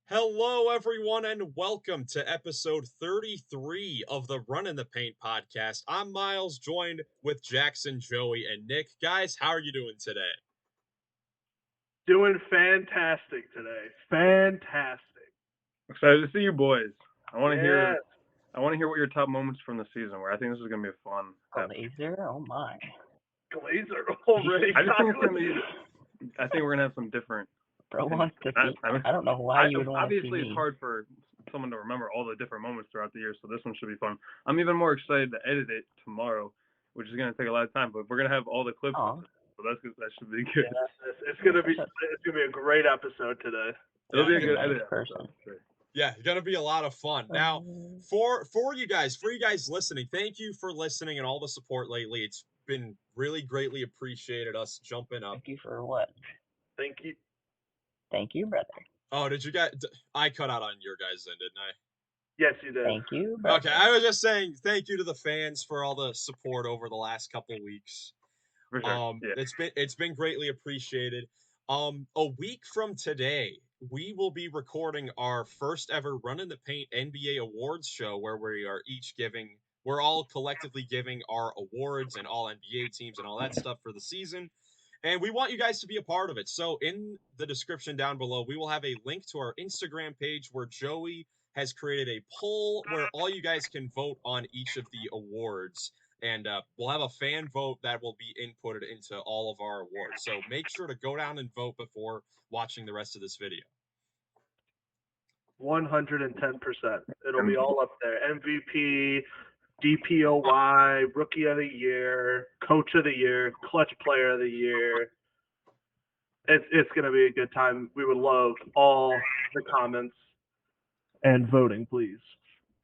Hello, everyone, and welcome to episode 33 of the Runnin the Paint podcast. I'm Miles, joined with Jackson, Joey, and Nick. Guys, how are you doing today? Doing fantastic today. Fantastic. Excited to see you boys. I want to hear what your top moments from the season were. I think this is gonna be a fun Glazer, oh my. Glazer already. I think we're gonna have some different. Bro wants to see. I don't know why you would want to see Obviously, it's hard for someone to remember all the different moments throughout the year, so this one should be fun. I'm even more excited to edit it tomorrow, which is gonna take a lot of time, but we're gonna have all the clips. So that should be good. Yeah, it's gonna be a great episode today. It'll be a good edit person. Yeah, it's gonna be a lot of fun. Now, for you guys listening, thank you for listening and all the support lately. It's been really greatly appreciated. Us jumping up. Thank you for what? Thank you, brother. Oh, did you guys? I cut out on your guys' end, didn't I? Yes, you did. Thank you, brother. Okay, I was just saying thank you to the fans for all the support over the last couple of weeks. For sure. It's been greatly appreciated. A week from today, we will be recording our first ever Runnin the Paint NBA Awards show, where we're all collectively giving our awards and all NBA teams and all that stuff for the season. And we want you guys to be a part of it. So in the description down below, we will have a link to our Instagram page where Joey has created a poll where all you guys can vote on each of the awards. And we'll have a fan vote that will be inputted into all of our awards. So make sure to go down and vote before watching the rest of this video. 110%. It'll be all up there. MVP, DPOY, Rookie of the Year, Coach of the Year, Clutch Player of the Year. It's going to be a good time. We would love all the comments and voting, please.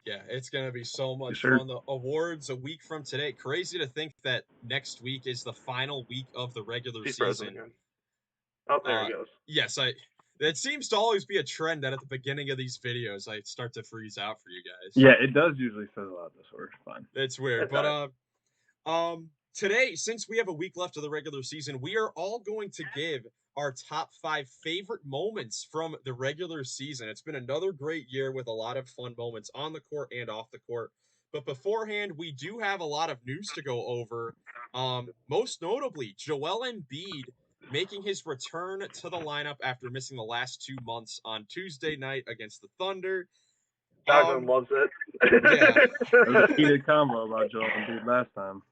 Yeah, it's going to be so much fun. The awards a week from today. Crazy to think that next week is the final week of the regular season. Oh, there he goes. Yes, it seems to always be a trend that at the beginning of these videos, I start to freeze out for you guys. Yeah, it does usually fizzle out this way. Fine. It's weird. But today, since we have a week left of the regular season, we are all going to give our top 5 favorite moments from the regular season. It's been another great year with a lot of fun moments on the court and off the court. But beforehand, we do have a lot of news to go over. Most notably, Joel Embiid making his return to the lineup after missing the last 2 months on Tuesday night against the Thunder. Everyone loves it. Yeah. It was a heated combo about Joel Embiid last time.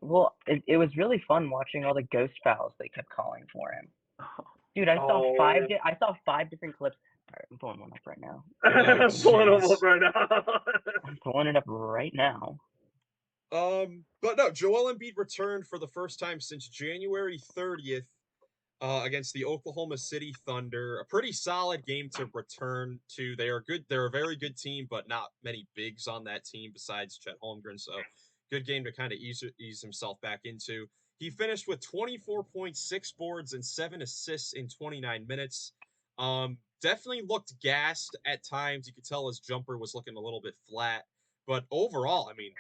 Well, it was really fun watching all the ghost fouls they kept calling for him. Dude, I saw 5 different clips. All right, I'm pulling one up right now. I'm pulling it up right now. But no, Joel Embiid returned for the first time since January 30th against the Oklahoma City Thunder. A pretty solid game to return to. They are good. They're a very good team, but not many bigs on that team besides Chet Holmgren. So good game to kind of ease himself back into. He finished with 24 points, 6 boards, and 7 assists in 29 minutes. Definitely looked gassed at times. You could tell his jumper was looking a little bit flat. But overall, I mean,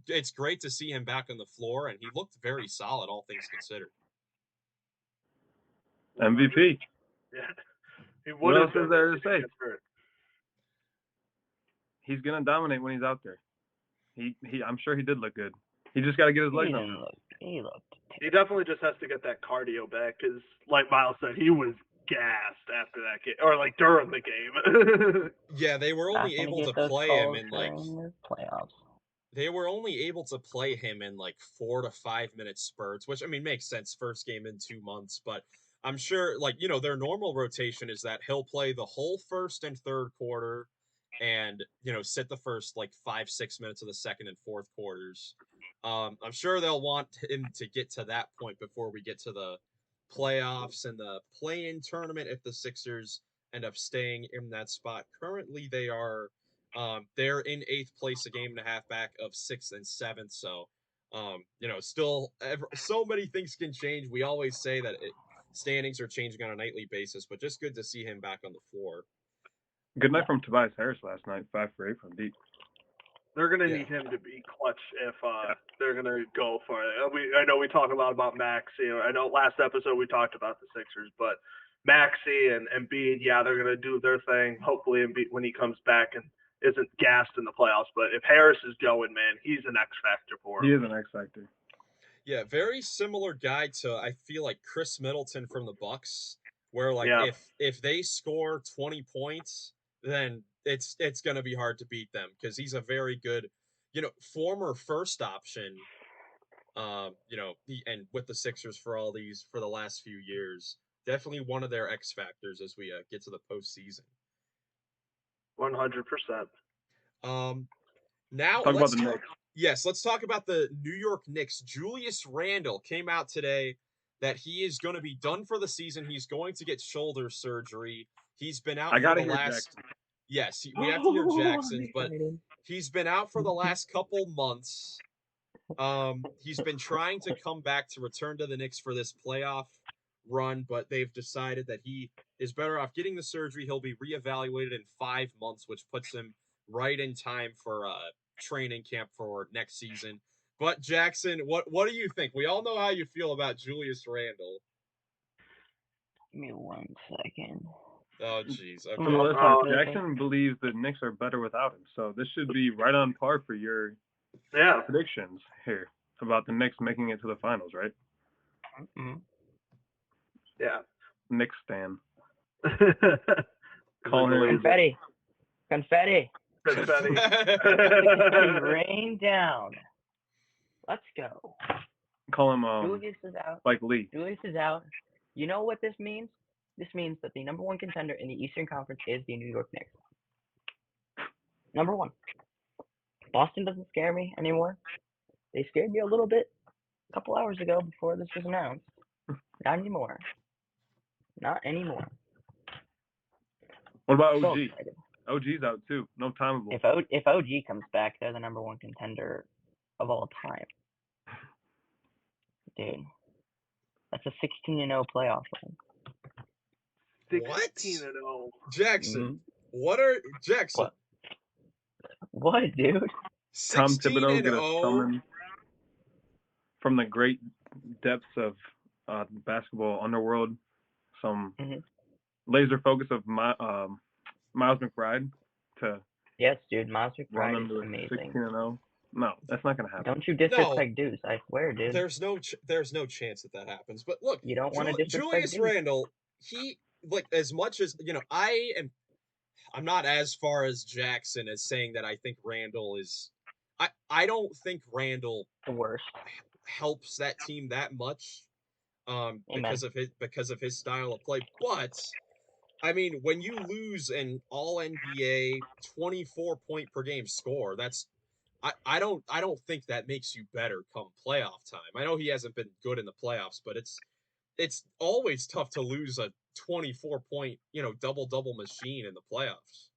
it's great to see him back on the floor, and he looked very solid, all things considered. MVP. Yeah. What else is there to say? He's gonna dominate when he's out there. I'm sure he did look good. He just got to get his legs up. He definitely just has to get that cardio back because, like Miles said, he was gassed after that game, or like during the game. Yeah, they were only able to play him in like playoffs. They were only able to play him in like 4 to 5 minute spurts, which I mean makes sense. First game in 2 months, but I'm sure their normal rotation is that he'll play the whole first and third quarter, and sit the first like 5-6 minutes of the second and fourth quarters. I'm sure they'll want him to get to that point before we get to the playoffs and the play-in tournament if the Sixers end up staying in that spot. Currently, they are They're in 8th place, a game and a half back of 6th and 7th. So, still so many things can change. We always say that standings are changing on a nightly basis, but just good to see him back on the floor. Good night from Tobias Harris last night, 5 for 8 from deep. They're going to need him to be clutch if they're going to go for it. I know we talk a lot about Maxey. I know last episode we talked about the Sixers, but Maxey and Embiid, they're going to do their thing. Hopefully Embiid, when he comes back and isn't gassed in the playoffs. But if Harris is going, man, he's an X factor for him. He is an X factor. Yeah, very similar guy to, I feel like, Chris Middleton from the Bucks, where if they score 20 points, then it's going to be hard to beat them because he's a very good, former first option, and with the Sixers for the last few years. Definitely one of their X factors as we get to the postseason. 100%. Now talk about the Knicks. Yes, let's talk about the New York Knicks. Julius Randle came out today that he is going to be done for the season. He's going to get shoulder surgery. He's been out for the last. Jackson. Yes, we have to hear Jackson's, but he's been out for the last couple months. He's been trying to come back to return to the Knicks for this playoff run, but they've decided that he is better off getting the surgery. He'll be reevaluated in 5 months, which puts him right in time for training camp for next season. But Jackson, what do you think? We all know how you feel about Julius Randle. Give me 1 second. Oh, jeez. Okay. For the listeners, Jackson believes the Knicks are better without him, so this should be right on par for your predictions here about the Knicks making it to the finals, right? Mm-hmm. Yeah. Knicks stan. Call him Confetti. Rain down. Let's go. Call him Julius is out. like Lee. Julius is out. You know what this means? This means that the number 1 contender in the Eastern Conference is the New York Knicks. Number 1. Boston doesn't scare me anymore. They scared me a little bit a couple hours ago before this was announced. Not anymore. Not anymore. What about OG? OG's out too. No timeable. If OG comes back, they're the number 1 contender of all time. Dude, that's a 16-0 playoff run. 16-0. Jackson, Jackson? What, dude? Tom Thibodeau gonna summon from the great depths of basketball underworld some laser focus of Miles McBride to. Yes, dude. Miles McBride is amazing. 16-0. No, that's not gonna happen. Don't you disrespect Deuce? I swear, dude. There's no chance that happens. But look, you don't want to disrespect Julius Randle. He as much as I'm not as far as Jackson as saying that I think Randle is. I don't think Randle the worst helps that team that much, because of his style of play. But I mean, when you lose an All NBA 24 point per game score, that's I don't think that makes you better come playoff time. I know he hasn't been good in the playoffs, but it's always tough to lose a 24 point double machine in the playoffs.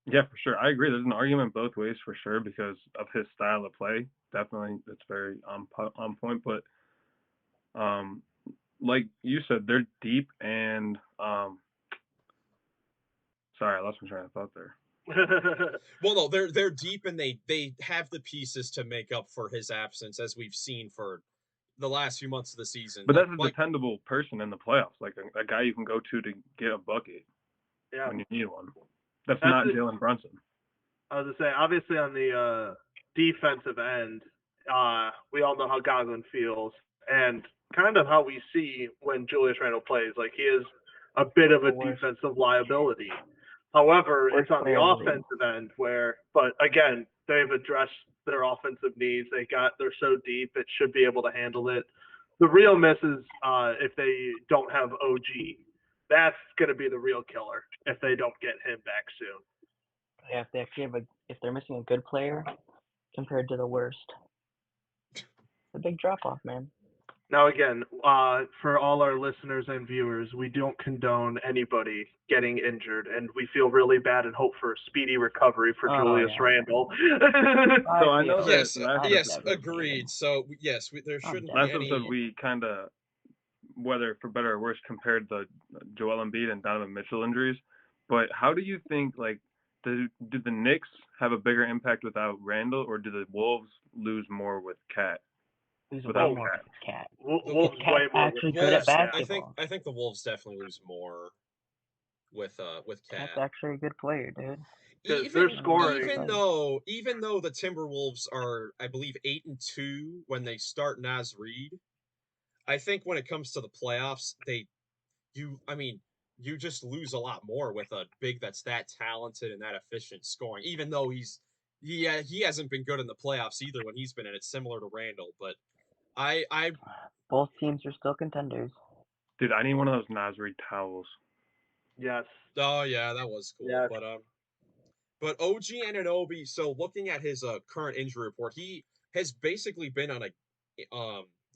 Yeah, for sure. I agree. There's an argument both ways for sure because of his style of play. Definitely, it's very on point. But like you said, they're deep and sorry, I lost my train of thought there. Well, no, they're deep and they have the pieces to make up for his absence, as we've seen for the last few months of the season. But that's a dependable person in the playoffs, like a guy you can go to get a bucket when you need one. That's not Jalen Brunson. I was going to say, obviously on the defensive end, we all know how Godwin feels and kind of how we see when Julius Randle plays. Like, he is a bit of a defensive liability. However, it's on the offensive end but again, they've addressed their offensive needs. They're so deep, it should be able to handle it. The real miss is if they don't have OG. That's going to be the real killer if they don't get him back soon. Yeah, if they're missing a good player compared to the worst, it's a big drop off, man. Now, again, for all our listeners and viewers, we don't condone anybody getting injured, and we feel really bad and hope for a speedy recovery for Julius Randle. So I know that Yes, last yes, episode, agreed. So yes, there shouldn't be last any. episode we kind of, whether for better or worse, compared the Joel Embiid and Donovan Mitchell injuries. But how do you think, like, did the Knicks have a bigger impact without Randle, or do the Wolves lose more with Cat? Without Cat. Wolves Cat's way more actually with good at Cat. basketball. I think the Wolves definitely lose more with Cat. Cat's actually a good player, dude. They're scoring. Even though the Timberwolves are, I believe, 8-2 when they start Naz Reid, I think when it comes to the playoffs, you just lose a lot more with a big that's that talented and that efficient scoring. Even though he hasn't been good in the playoffs either when he's been in it, similar to Randle. But both teams are still contenders. Dude, I need one of those Naz Reid towels. Yes. Oh yeah, that was cool. Yes. But OG Anunoby. So looking at his current injury report, he has basically been on a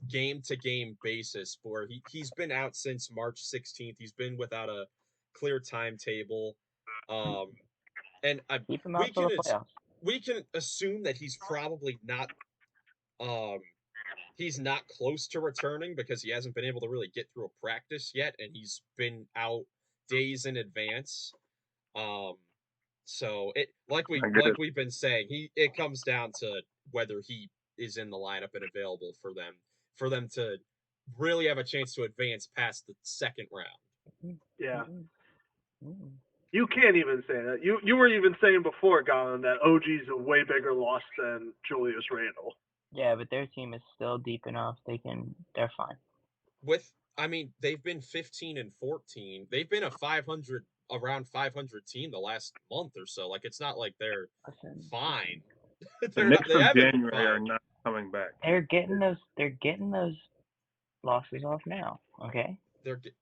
game-to-game basis where he's been out since March 16th. He's been without a clear timetable. And keep him out for the playoffs. We can assume that he's probably not he's not close to returning because he hasn't been able to really get through a practice yet, and he's been out days in advance. So it like we've been saying, it comes down to whether he is in the lineup and available for them to really have a chance to advance past the second round. Yeah. You can't even say that. You were even saying before, Colin, that OG's a way bigger loss than Julius Randle. Yeah, but their team is still deep enough. They're fine. They've been 15-14. They've been around 500 team the last month or so. Like, it's not like they're fine. The Knicks from January are not coming back. They're getting those losses off now. Okay. Okay.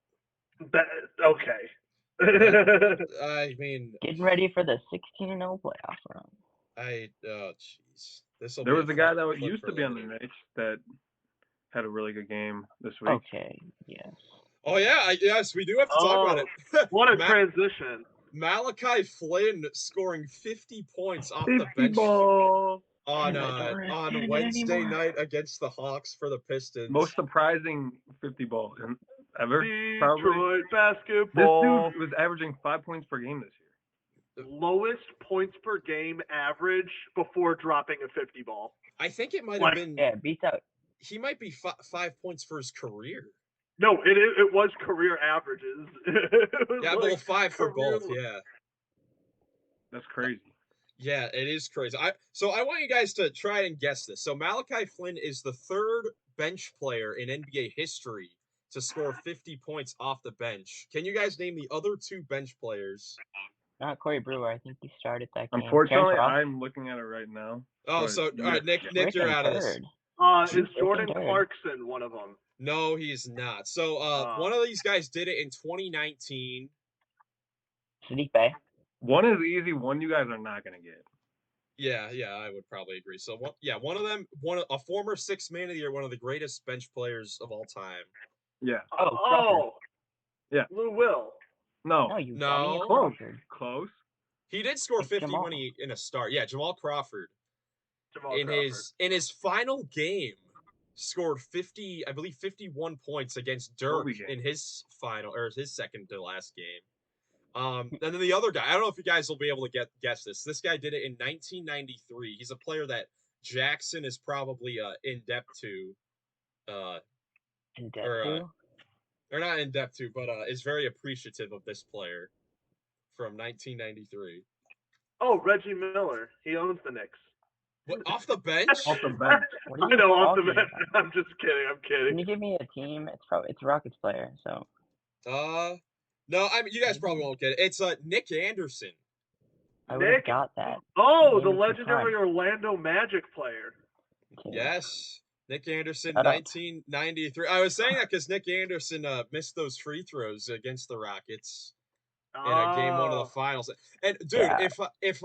I mean, getting ready for the 16-0 playoff run. Jeez. There was a guy that used to be on the Knicks that had a really good game this week. Okay. Yes. Oh yeah, yes, we do have to talk about it. What a transition! Malaki Flynn scoring 50 points off the bench BBall. on Wednesday night against the Hawks for the Pistons. Most surprising 50 ball ever. Detroit basketball. This dude was averaging 5 points per game this year. Lowest points per game average before dropping a 50 ball. I think it might have been. Yeah, beats out. He might be 5 points for his career. No, it was career averages. Well, 5 for both. Yeah. That's crazy. Yeah, it is crazy. So I want you guys to try and guess this. So Malaki Flynn is the third bench player in NBA history to score 50 points off the bench. Can you guys name the other two bench players? Not Corey Brewer. I think he started that game. Unfortunately, I'm looking at it right now. Oh, so all right, Nick, you're out of this. Is Jordan Clarkson one of them? No, he's not. So one of these guys did it in 2019. Sadiq Bey. One is easy. One you guys are not gonna get. Yeah, I would probably agree. So one of them, a former sixth man of the year, one of the greatest bench players of all time. Yeah. Yeah. Lou Will. No. Close. He did score 50 when he in a start. Yeah, Jamal Crawford. In his final game, scored 51 points against Dirk in his final or his second to last game. And then the other guy, I don't know if you guys will be able to guess this. This guy did it in 1993. He's a player that Jackson is probably in-depth to. Or not in-depth to, but is very appreciative of this player from 1993. Oh, Reggie Miller. He owns the Knicks. What, off the bench? Off the bench. I know, off the bench. I'm just kidding. I'm kidding. Can you give me a team? It's a Rockets player. So. No, I mean you guys probably won't get it. It's Nick Anderson. I would have got that. Oh, the legendary Orlando Magic player. Yes. Nick Anderson, 1993. I was saying that because Nick Anderson missed those free throws against the Rockets in game one of the finals. And dude, if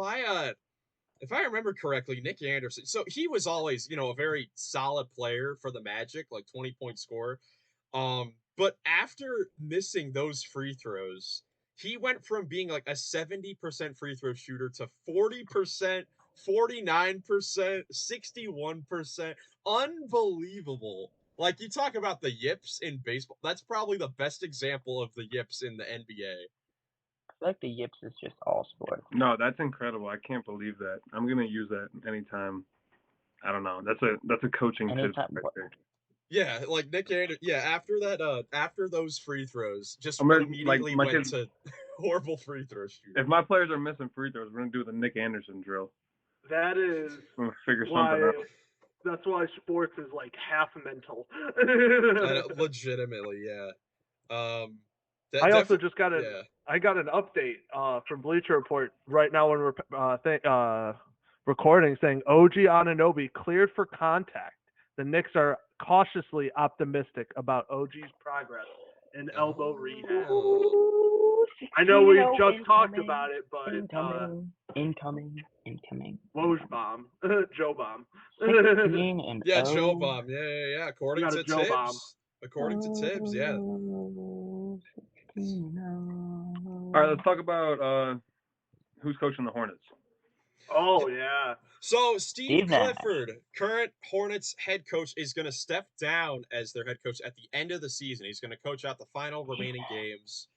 if I remember correctly, Nick Anderson. So he was always, a very solid player for the Magic, like 20-point scorer. But after missing those free throws, he went from being like a 70% free throw shooter to 40%, 49%, 61%. Unbelievable. Like, you talk about the yips in baseball. That's probably the best example of the yips in the NBA. I feel like the yips is just all sport. No, that's incredible. I can't believe that. I'm gonna use that anytime. I don't know. That's a coaching tip Anytime. right there. Yeah, like Nick Anderson. Yeah, after those free throws, just I'm gonna immediately my went kids. to horrible free throw shooting. If my players are missing free throws, we're gonna do the Nick Anderson drill. That is We're gonna figure why. something out. That's why sports is like half mental. Legitimately, yeah. I also just got yeah. I got an update from Bleacher Report right now when we're recording, saying OG Anunoby cleared for contact. The Knicks are cautiously optimistic about OG's progress in elbow rehab. I know we just talked about it, but incoming. Woj bomb, Joe bomb. 16 and Yeah, 0. Joe bomb. Yeah. According got to a Joe bomb. Tibbs. According to Tibbs, yeah. 16 and 0. All right, let's talk about who's coaching the Hornets. Oh yeah. So Steve Nash. Clifford, current Hornets head coach, is going to step down as their head coach at the end of the season. He's going to coach out the final remaining games,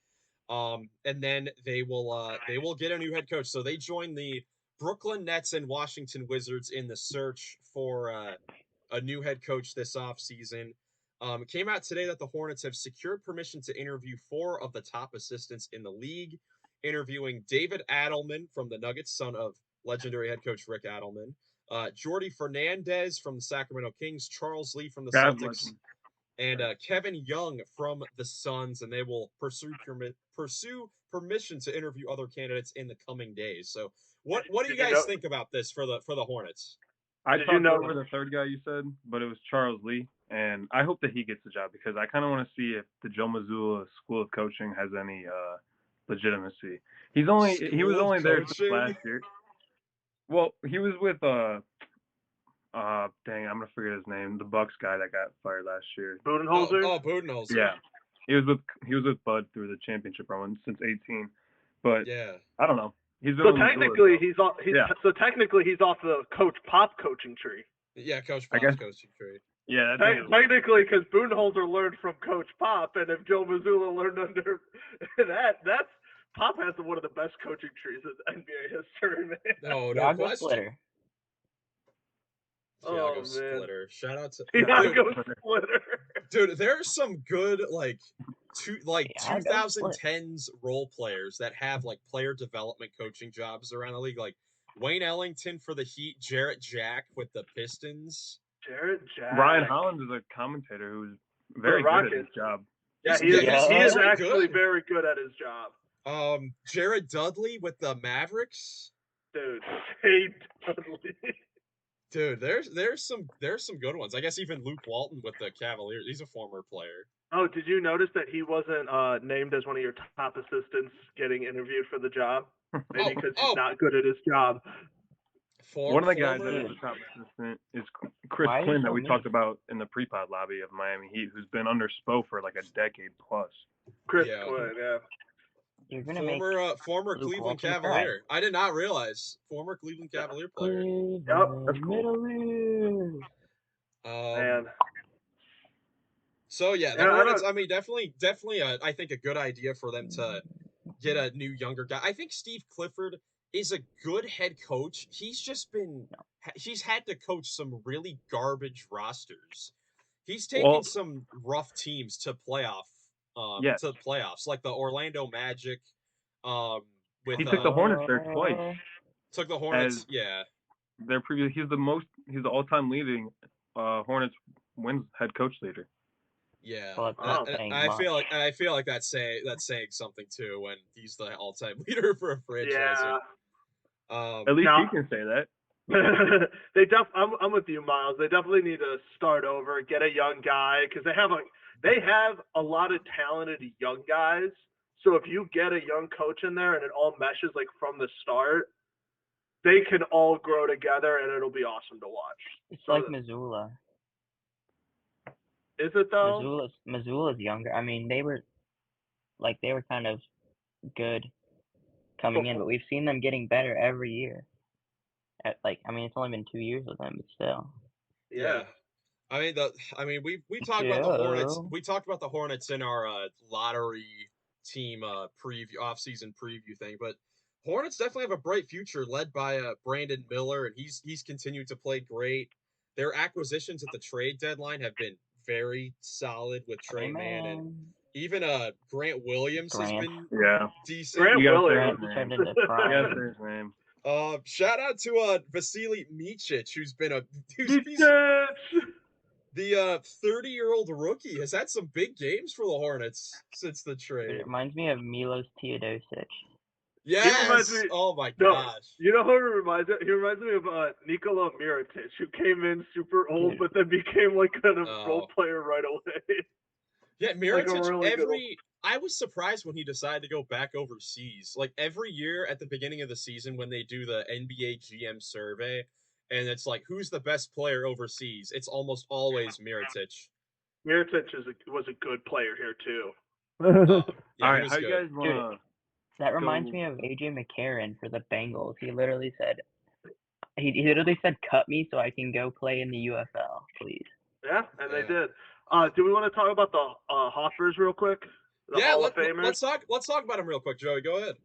and then they will get a new head coach. So they join the Brooklyn Nets and Washington Wizards in the search for a new head coach this offseason. It came out today that the Hornets have secured permission to interview 4 of the top assistants in the league, interviewing David Adelman from the Nuggets, son of legendary head coach Rick Adelman, Jordi Fernandez from the Sacramento Kings, Charles Lee from the Celtics, and Kevin Young from the Suns, and they will pursue permission to interview other candidates in the coming days. So, what do you guys think about this for the Hornets? I talked over the third guy you said, but it was Charles Lee, and I hope that he gets the job because I kind of want to see if the Joe Mazzulla School of Coaching has any legitimacy. He was only there just last year. Well, he was with dang, I'm gonna forget his name. The Bucks guy that got fired last year. Budenholzer. Oh, Budenholzer. Yeah, he was with Bud through the championship run since 18. But yeah, I don't know. So technically he's off the Coach Pop coaching tree. Yeah, Coach Pop's coaching tree. Yeah, technically, because Budenholzer learned from Coach Pop, and if Joe Mazzulla learned under that's Pop has one of the best coaching trees in NBA history, man. No question. Splitter. Thiago Splitter. Shout out to Thiago Splitter. Dude, there's some good 2010s role players that have player development coaching jobs around the league, like Wayne Ellington for the Heat, Jarrett Jack with the Pistons. Jarrett Jack. Ryan Hollins is a commentator who's very good at his job. Yeah, he is actually very good at his job. Jared Dudley with the Mavericks. Dude, hey Dudley. Dude, there's some good ones. I guess even Luke Walton with the Cavaliers. He's a former player. Oh, did you notice that he wasn't named as one of your top assistants getting interviewed for the job? Maybe because he's not good at his job. One of the guys that is the top assistant is Chris Quinn that we talked about in the pre-pod lobby of Miami Heat, who's been under Spo for like a decade plus. Chris Quinn, yeah. Former Cleveland Cavalier. I did not realize. Former Cleveland Cavalier player. Yep, that's cool. Man. So yeah, the Hornets. I mean, definitely. I think a good idea for them to get a new younger guy. I think Steve Clifford is a good head coach. He's had to coach some really garbage rosters. He's taken some rough teams to playoffs, like the Orlando Magic. He took the Hornets there twice. Took the Hornets, Their previous, he's the all-time leading Hornets wins head coach leader. Yeah, I feel like that's saying something too when he's the all-time leader for a franchise. Yeah. At least he can say that. I'm with you, Miles. They definitely need to start over, get a young guy because they have a lot of talented young guys. So if you get a young coach in there and it all meshes from the start, they can all grow together, and it'll be awesome to watch. It's So like Missoula. Is it though? Missoula's younger. I mean, they were kind of good coming in, but we've seen them getting better every year. I mean, it's only been 2 years with them, but still. Yeah. I mean, we talked about the Hornets. We talked about the Hornets in our lottery team preview, off-season preview thing, but Hornets definitely have a bright future, led by Brandon Miller, and he's continued to play great. Their acquisitions at the trade deadline have been very solid with Trey Mann, and even Grant Williams has been decent. Grant Williams turned into prime. Yes, his name. Shout out to Vasily Micic, who's been the 30-year-old rookie has had some big games for the Hornets since the trade. It reminds me of Milos Teodosic. Yes. Oh my gosh. You know who he reminds me? He reminds me of Nikola Mirotic, who came in super old, but then became like kind of role player right away. Yeah, Mirotic. I was surprised when he decided to go back overseas. Like every year at the beginning of the season, when they do the NBA GM survey, and it's like, who's the best player overseas? It's almost always Mirotic. Mirotic was a good player here too. Yeah, all right, how you guys want to? That reminds me of AJ McCarron for the Bengals. He literally said, "Cut me so I can go play in the UFL, please." Yeah, and they did. Do we want to talk about the Hoffers real quick? The Hall of Famers? Let's talk about them real quick, Joey. Go ahead.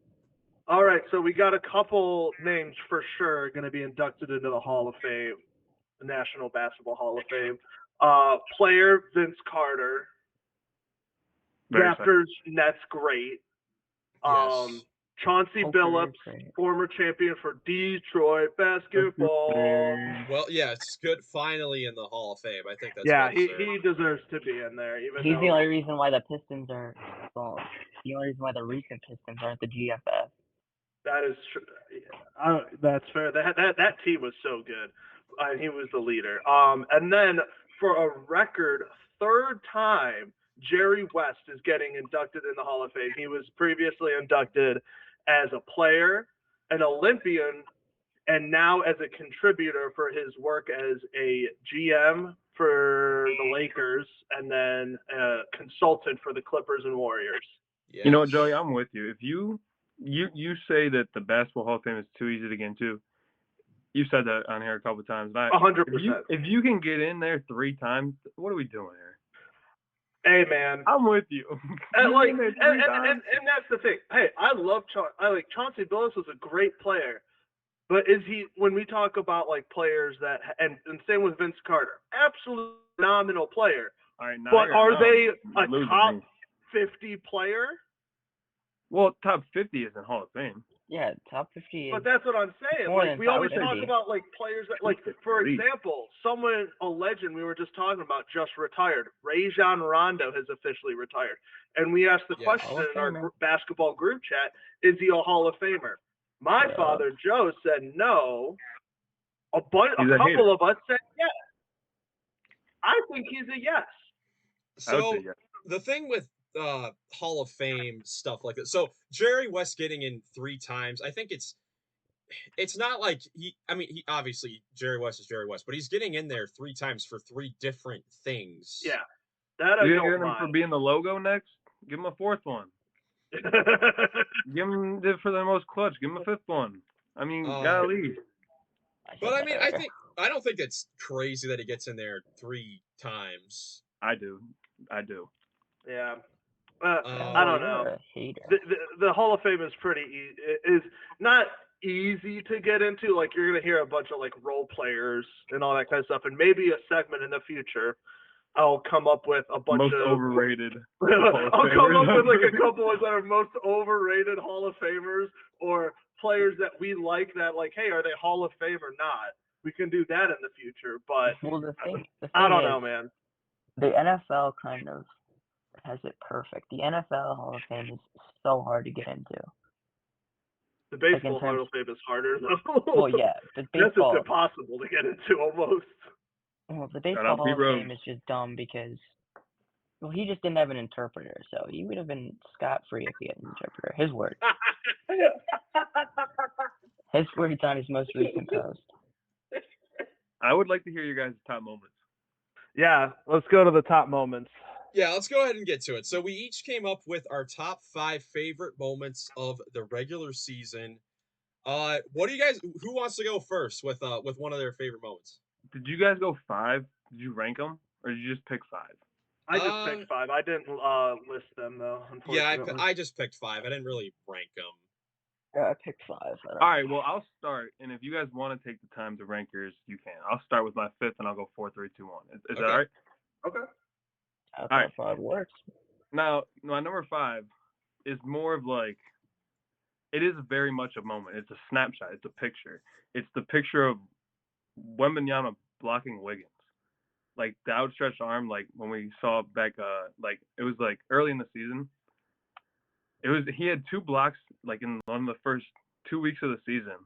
All right, so we got a couple names for sure going to be inducted into the Hall of Fame, the National Basketball Hall of Fame. Player Vince Carter. Raptors, Nets, great. Yes. Chauncey Billups, former champion for Detroit basketball. Well, yeah, it's good. Finally in the Hall of Fame. I think that's he deserves to be in there. He's the only reason why the Pistons are. Well, the only reason why the recent Pistons aren't the GFF. That is true. That's fair. That team was so good. He was the leader. And then for a record third time, Jerry West is getting inducted in the Hall of Fame. He was previously inducted as a player, an Olympian, and now as a contributor for his work as a GM for the Lakers and then a consultant for the Clippers and Warriors. Yes. You know, Joey, I'm with you. If you say that the Basketball Hall of Fame is too easy to get into, you said that on here a couple of times. 100%. If you can get in there 3 times, what are we doing here? Hey man, I'm with you. And that's the thing. Hey, I like Chauncey Billups was a great player, but is he? When we talk about like players that and same with Vince Carter, absolutely phenomenal player. All right, but are they a top 50 player? Well, top 50 isn't Hall of Fame. Yeah, top 50. But that's what I'm saying. Like we always talk about like players that, like for example, a legend we were just talking about just retired. Rajon Rondo has officially retired, and we asked the question in our basketball group chat: is he a Hall of Famer? My father Joe said no. A couple of us said yes. I think he's a yes. So the thing with Hall of Fame stuff like that. So Jerry West getting in 3 times, I think it's not like he obviously Jerry West is Jerry West, but he's getting in there 3 times for 3 different things. Yeah. That I don't mind. For being the logo next? Give him a 4th one. Give him for the most clutch. Give him a 5th one. I mean, golly. But I mean, I don't think it's crazy that he gets in there 3 times. I do. Yeah. I don't know. The Hall of Fame is is not easy to get into. Like you're gonna hear a bunch of like role players and all that kind of stuff, and maybe a segment in the future. I'll come up with a bunch most of overrated. I'll come up with like a couple of that are most overrated Hall of Famers or players that we like that like, hey, are they Hall of Fame or not? We can do that in the future, but the thing I don't know, man. The NFL kind of has it perfect. The NFL Hall of Fame is so hard to get into. The baseball Hall of Fame is harder, though. Well, yeah, the baseball. That's impossible to get into almost. Well, the baseball Hall of Fame is just dumb because, well, he just didn't have an interpreter, so he would have been scot-free if he had an interpreter. His word. His words on his most recent post. I would like to hear your guys' top moments. Yeah, let's go to the top moments. Yeah, let's go ahead and get to it. So we each came up with our top 5 favorite moments of the regular season. What do you guys? Who wants to go first with one of their favorite moments? Did you guys go 5? Did you rank them, or did you just pick 5? I just picked 5. I didn't list them though, Yeah, unfortunately. I just picked 5. I didn't really rank them. Yeah, I picked 5. All right, well, I'll start, and if you guys want to take the time to rank yours, you can. I'll start with my 5th, and I'll go 4, 3, 2, 1. Is that all right? Okay. All right. 5 works. Now, my number 5 is more of like, it is very much a moment. It's a snapshot. It's a picture. It's the picture of Wembanyama blocking Wiggins. Like, the outstretched arm, like, when we saw back, like, it was, like, early in the season. He had 2 blocks, like, in one of the first 2 weeks of the season.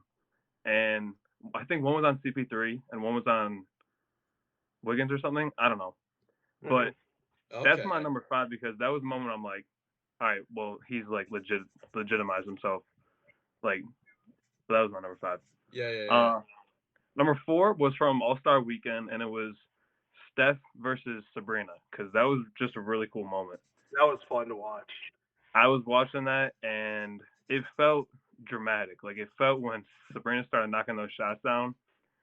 And I think one was on CP3 and one was on Wiggins or something. I don't know. But that's my number 5 because that was a moment I'm like, all right, well, he's, like, legitimized himself. Like, so that was my number 5. Yeah. Number 4 was from All-Star Weekend, and it was Steph versus Sabrina, because that was just a really cool moment. That was fun to watch. I was watching that, and it felt dramatic. Like, it felt when Sabrina started knocking those shots down.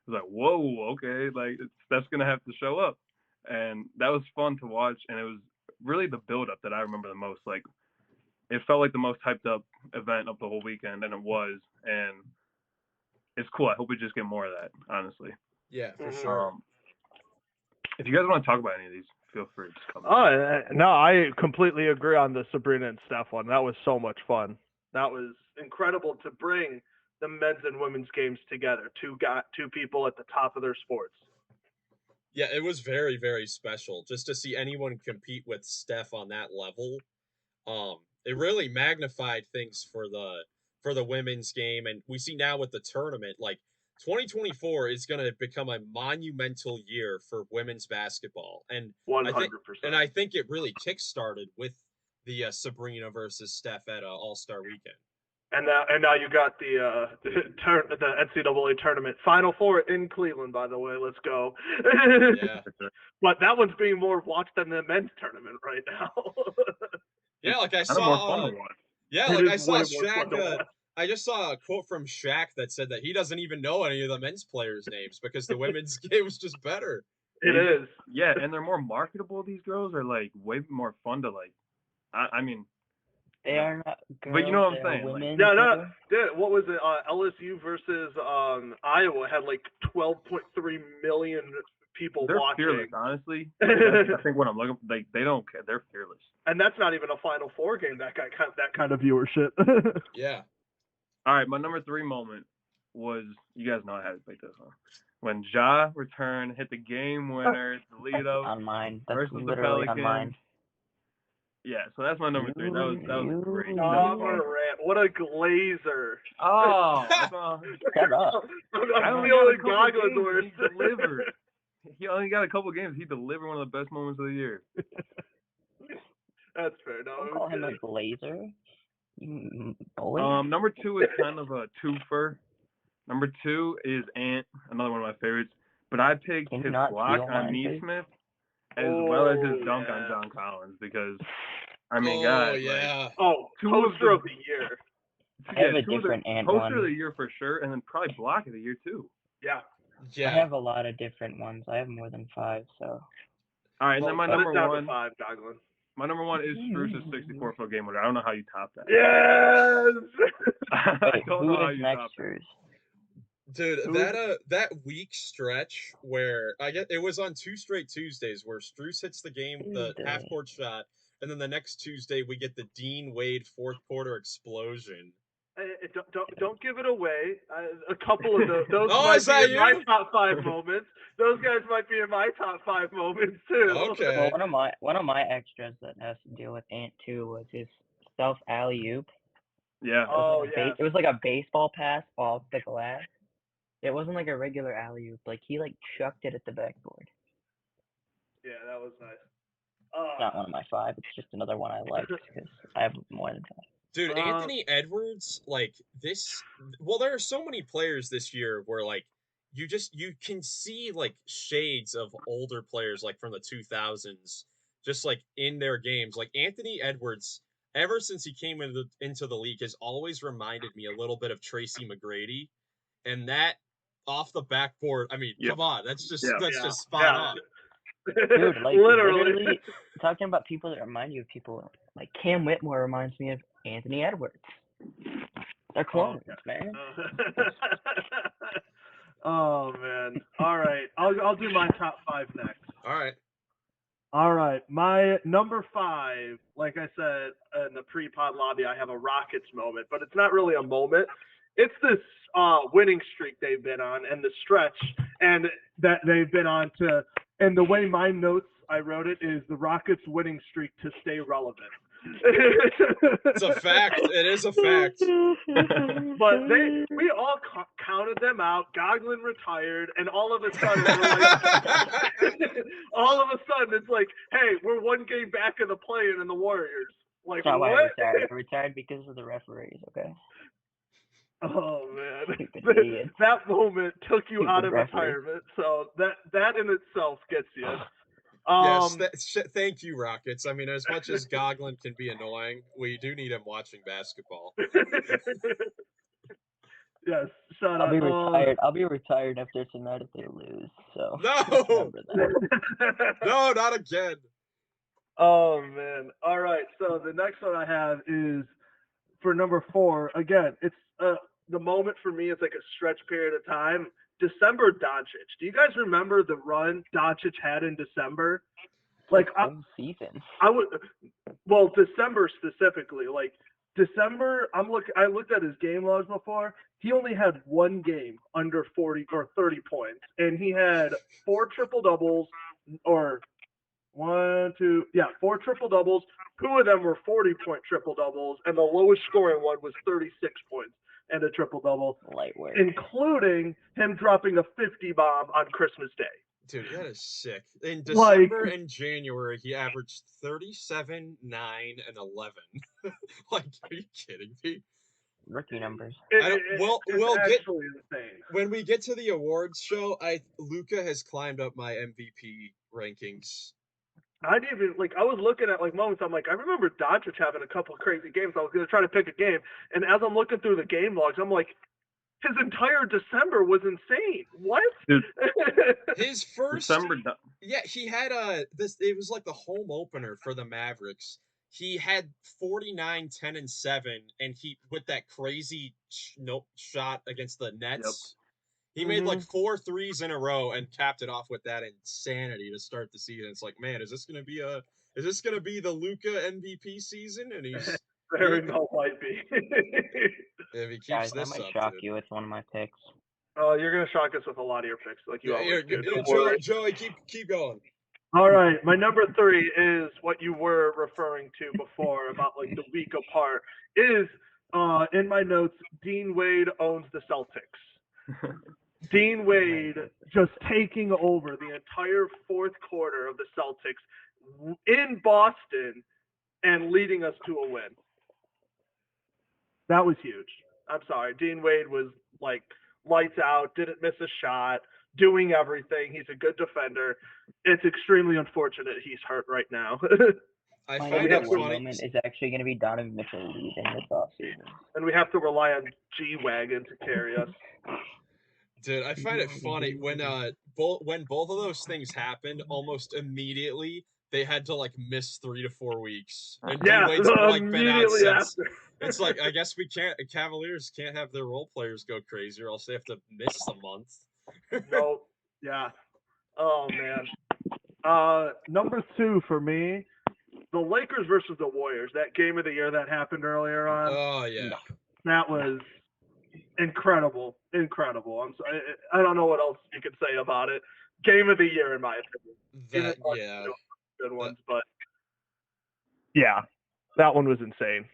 It was like, whoa, okay, like, Steph's going to have to show up. And that was fun to watch, and it was really the build-up that I remember the most. Like, it felt like the most hyped-up event of the whole weekend, and it was. And it's cool. I hope we just get more of that, honestly. Yeah, for sure. If you guys want to talk about any of these, feel free to come. No, I completely agree on the Sabrina and Steph one. That was so much fun. That was incredible to bring the men's and women's games together. Two people at the top of their sports. Yeah, it was very, very special just to see anyone compete with Steph on that level. It really magnified things for the women's game, and we see now with the tournament, like 2024 is going to become a monumental year for women's basketball, and 100%. I think it really kickstarted with the Sabrina versus Steph at All-Star Weekend. And now you got the NCAA tournament Final Four in Cleveland. By the way, let's go. Yeah. But that one's being more watched than the men's tournament right now. Yeah, like I saw. More fun to watch. Yeah, like I saw Shaq. I just saw a quote from Shaq that said that he doesn't even know any of the men's players' names because the women's game was just better. It is. Yeah, and they're more marketable. These girls are like way more fun to like. I mean, they are not girls. But you know what I'm saying? Women. No. What was it? LSU versus Iowa had like 12.3 million people they're watching. Fearless, honestly. I think when I'm looking, like they don't care. They're fearless. And that's not even a Final Four game. That kind of viewership. Yeah. All right, my number 3 moment was, you guys know I had to pick this one. When Ja returned, hit the game winner, Toledo on mine. That's versus the literally Pelicans. on mine. Yeah, so that's my number 3. That was great. What a glazer! Oh, shut up! I'm feeling goggles worse. He delivered. He only got a couple games. He delivered one of the best moments of the year. That's fair. No, don't call him a glazer. Number 2 is kind of a twofer. Number 2 is Ant, another one of my favorites. But I picked his block on Neesmith as well as his dunk on John Collins because, I mean, guys, poster of the year. I have a different Ant one. Poster of the year for sure, and then probably block of the year too. Yeah. I have a lot of different ones. I have more than 5, so. All right, and then my number 1. 5, Douglas. My number 1 is Spruce's 64-foot game winner. I don't know how you top that. Yes. I don't know how you top that. Dude, that week stretch where it was on 2 straight Tuesdays where Strus hits the half court shot, and then the next Tuesday we get the Dean Wade fourth quarter explosion. Don't give it away. A couple of those might be in my top 5 moments. Those guys might be in my top 5 moments too. Okay. Well, one of my extras that has to deal with Ant too was his self alley-oop. Yeah. It was like a baseball pass off the glass. It wasn't like a regular alley-oop. Like he chucked it at the backboard. Yeah, that was nice. It's not one of my 5. It's just another one I liked because I have more than 5. Dude, Anthony Edwards, like this. Well, there are so many players this year where like you can see like shades of older players like from the 2000s just like in their games. Like Anthony Edwards, ever since he came into the league, has always reminded me a little bit of Tracy McGrady, and that off the backboard. I mean, come on, that's just spot on. Dude, like Literally. literally talking about people that remind you of people like Cam Whitmore reminds me of Anthony Edwards. They're clones, man. Oh man. All right. I'll do my top 5 next. All right. My number 5, like I said in the pre-pod lobby, I have a Rockets moment, but it's not really a moment. It's this winning streak they've been on and the stretch and that they've been on to, and the way my notes I wrote it is the Rockets winning streak to stay relevant. It's a fact. It is a fact. But we all counted them out. Goglin retired, and all of a sudden we're like, all of a sudden it's like, hey, we're one game back in the play-in in the Warriors. Like, That's not what? why I retired. I retired because of the referees. Okay. Oh man, Stupid that moment took you out of referee. retirement. So that in itself gets you. Yes, thank you, Rockets. I mean, as much as Goglin can be annoying, we do need him watching basketball. Yes, shut up. I'll be retired. I'll be retired after tonight if they lose. So no, no, not again. Oh man! All right, so the next one I have is for number 4. Again, it's the moment for me. It's like a stretch period of time. December Doncic. Do you guys remember the run Doncic had in December? Like season. Well, December specifically. Like December, I looked at his game logs before. He only had one game under 40 or 30 points, and he had 4 triple doubles, or 4 triple doubles. 2 of them were 40-point triple doubles, and the lowest scoring one was 36 points and a triple double, light work, including him dropping a 50 bomb on Christmas Day. Dude, that is sick. In December and January, he averaged 37, 9, and 11. Like, are you kidding me? Rookie numbers. It's insane. When we get to the awards show, Luka has climbed up my MVP rankings. I was looking at moments. I'm like, I remember Doncic having a couple of crazy games. I was going to try to pick a game, and as I'm looking through the game logs, I'm like, his entire December was insane. What? Dude, his first December. Yeah, he had it was like the home opener for the Mavericks. He had 49, 10, and 7, and he with that crazy shot against the Nets. Yep. He made like 4 threes in a row and capped it off with that insanity to start the season. It's like, man, is this gonna be the Luka MVP season? And he's very well might be. If he keeps Guys, this I might up, shock dude. you with one of my picks. Oh, you're gonna shock us with a lot of your picks, like you always do. Joey, keep going. All right, my number 3 is what you were referring to before about like the week apart. Is in my notes, Dean Wade owns the Celtics. Dean Wade just taking over the entire fourth quarter of the Celtics in Boston and leading us to a win. That was huge. I'm sorry. Dean Wade was like lights out, didn't miss a shot, doing everything. He's a good defender. It's extremely unfortunate he's hurt right now. I My find it funny. moment is actually going to be Donovan Mitchell leaving this offseason. And we have to rely on G-Wagon to carry us. Dude, I find it funny when both of those things happened, almost immediately they had to like miss 3 to 4 weeks. And Dean Wade's been out since. It's like, I guess Cavaliers can't have their role players go crazy, or else they have to miss the month. Nope. Yeah. Oh man. Number 2 for me, the Lakers versus the Warriors. That game of the year that happened earlier on. Oh yeah. That was incredible. Incredible. I don't know what else you could say about it. Game of the year, in my opinion. Good ones, but yeah, that one was insane.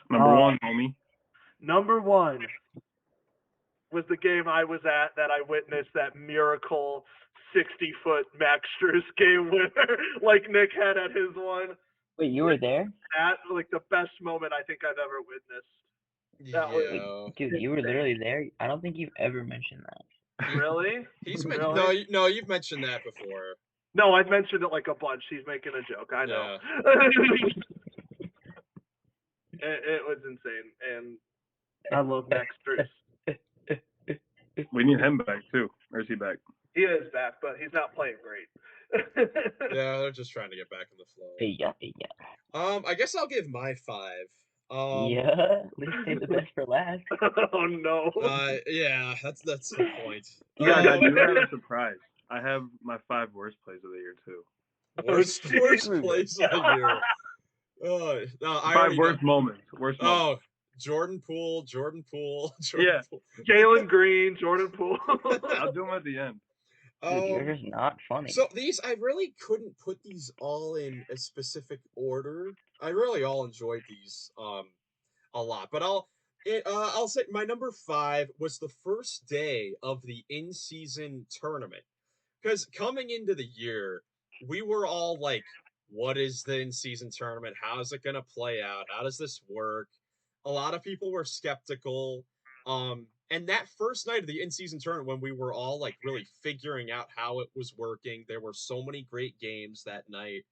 Number 1, homie. Number 1 was the game I was at that I witnessed that miracle 60-foot Max Strus game winner like Nick had at his one. Wait, you were there? That like the best moment I think I've ever witnessed. That was Wait, dude, you were literally there? I don't think you've ever mentioned that. really. He's Really? mentioned no, you've mentioned that before. No, I've mentioned it like a bunch. He's making a joke. I know. Yeah. It was insane, and I love Max Strus. We need him back too. Or is he back? He is back, but he's not playing great. Yeah, they're just trying to get back in the flow. Yeah. I guess I'll give my 5. Yeah, let's save the best for last. Oh no. Yeah, that's the point. Yeah, I do have a surprise. I have my 5 worst plays of the year too. Worst geez. plays of the year. Oh, no, I 5 already worst know. moments. Worst moments. Oh, Jordan Poole. Yeah. Poole. Jalen Green, Jordan Poole. I'll do them at the end. Dude, you're just not funny. So these, I really couldn't put these all in a specific order. I really all enjoyed these a lot, but I'll say my number 5 was the first day of the in-season tournament. Because coming into the year, we were all like, what is the in-season tournament? How is it going to play out? How does this work? A lot of people were skeptical. And that first night of the in-season tournament, when we were all like really figuring out how it was working, there were so many great games that night.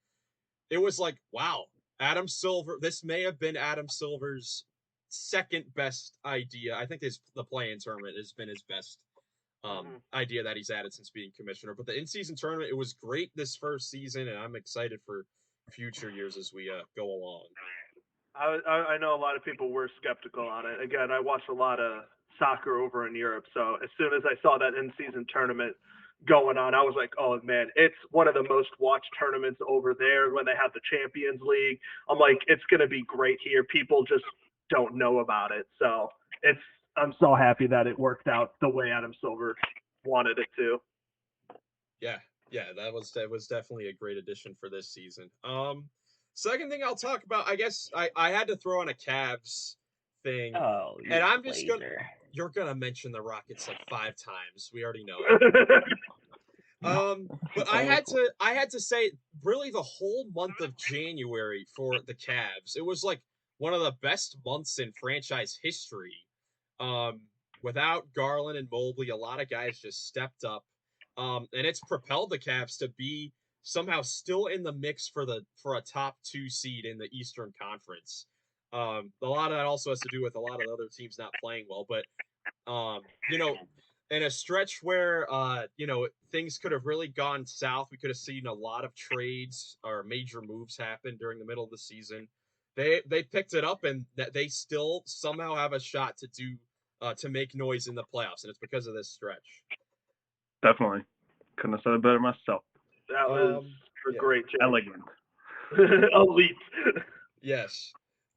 It was like, wow, Adam Silver, this may have been Adam Silver's second best idea. I think the play-in tournament has been his best idea that he's added since being commissioner. But the in-season tournament, it was great this first season, and I'm excited for future years as we go along. I know a lot of people were skeptical on it. Again, I watched a lot of soccer over in Europe, so as soon as I saw that in-season tournament going on, I was like, oh man, it's one of the most watched tournaments over there when they have the Champions League. I'm like, it's going to be great here. People just don't know about it. So I'm so happy that it worked out the way Adam Silver wanted it to. Yeah, that was definitely a great addition for this season. Second thing I'll talk about, I guess I had to throw on a Cavs thing. Oh, and I'm just you're gonna mention the Rockets like 5 times. We already know it. But I had to say, really, the whole month of January for the Cavs, it was like one of the best months in franchise history. Without Garland and Mobley, a lot of guys just stepped up. And it's propelled the Cavs to be somehow still in the mix for a top 2 seed in the Eastern Conference. A lot of that also has to do with a lot of the other teams not playing well, but in a stretch where things could have really gone south, we could have seen a lot of trades or major moves happen during the middle of the season. They picked it up, and that they still somehow have a shot to make noise in the playoffs, and it's because of this stretch. Definitely. Couldn't have said it better myself. That was a great job. Elegant. Elite. Yes.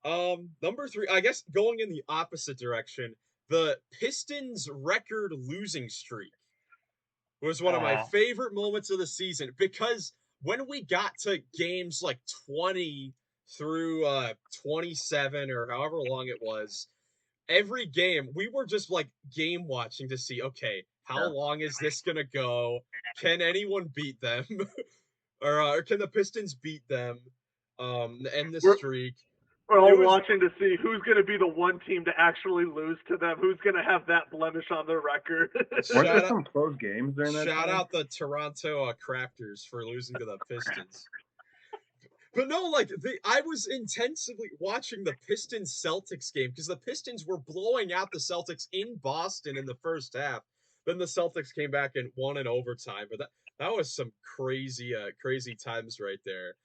Number 3, I guess going in the opposite direction, the Pistons' record losing streak was one of my favorite moments of the season, because when we got to games like 20 through 27 or however long it was, every game we were just like game watching to see, okay, how long is this gonna go? Can anyone beat them? or can the Pistons beat them? End the streak. We're all watching to see who's going to be the one team to actually lose to them, who's going to have that blemish on their record. Weren't there some close games during that Shout time? out the Toronto Crafters for losing to the Pistons. But no, like, I was intensively watching the Pistons-Celtics game because the Pistons were blowing out the Celtics in Boston in the first half. Then the Celtics came back and won in overtime. But that was some crazy times right there.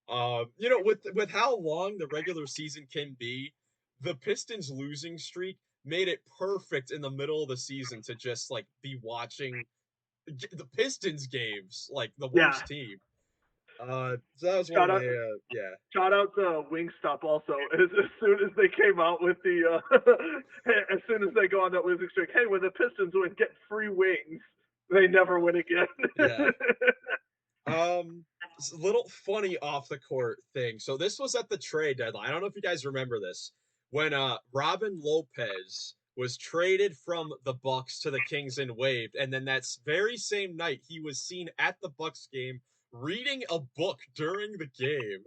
With how long the regular season can be, the Pistons losing streak made it perfect in the middle of the season to just like be watching the Pistons games, like the worst team. So that was one of my Shout out to Wingstop also. As soon as they came out with the, as soon as they go on that losing streak, hey, when the Pistons win, get free wings. They never win again. It's a little funny off the court thing. So this was at the trade deadline. I don't know if you guys remember this. When Robin Lopez was traded from the Bucks to the Kings and waived, and then that very same night he was seen at the Bucks game reading a book during the game.